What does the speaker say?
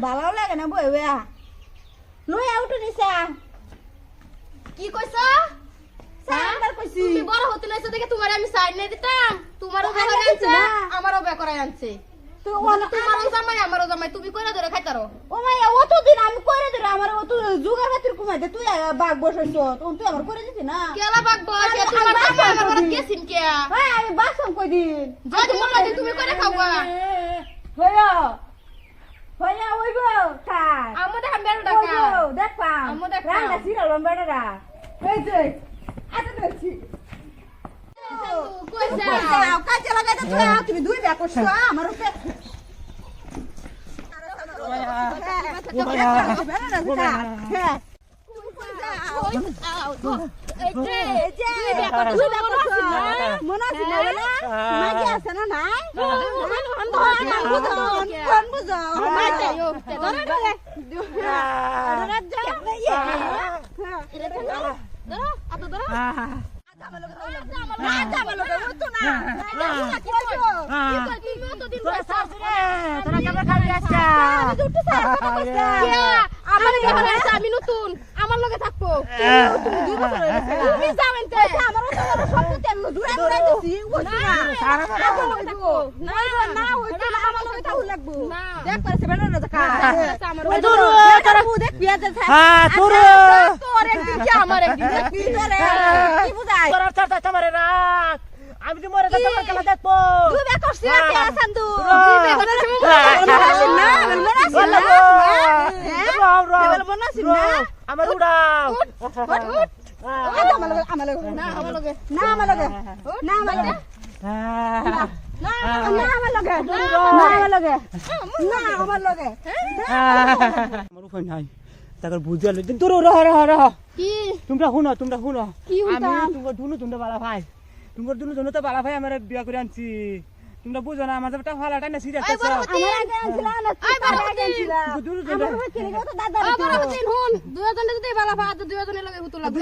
ভালো লাগে না বই লইয়া উঠে নিছা কি কইছ তুমি বড় হতে লাইছো দেখে তোমার আমি সাইড না দিতাম তোমারও বেকরা আনছে আমারও বেকরা আনছে তোমারও জামাই আমারও জামাই তুমি কইরা ধরে খাইতারো ও মাইয়া অতদিন আমি কইরা ধরে আমার অত জুগার খাতির কুমাইতে তুই বাঘ বসাইছ তুই আমার করে দিতি না কেলা বাঘ বসে তোমার জামাই আমার ঘরে গেছিন কে হ্যাঁ আমি বাসম কই দিন যদি মন লাগে তুমি করে খাওয়া হইয়া হইয়া ওইগো খাই আমো দেখাম বেড়া ডাকা দেখ পাম আমো দেখ রান্না সিরাল বেড়া এই যে আটা দেখছি কইছা কাজে লাগাইতে তুমি দুই ব্যাগ করছো আমার উপরে আমি নতুন আমার লগে থাকবো আমি তো মরে যাবো খেলা দেখবো আমার উড়াও বুঝে তোমরা শুনো আমি তোমার দুনো বালা ভাই তোমার দুনো তো বালা ভাই আমার বিয়া করে আনছি তোমরা বুঝো না আমার একটা ফালাটা না সিরিয়াস আছে দুজনে যদি বালা ভাই দুজনে লগে হুতু লাগবে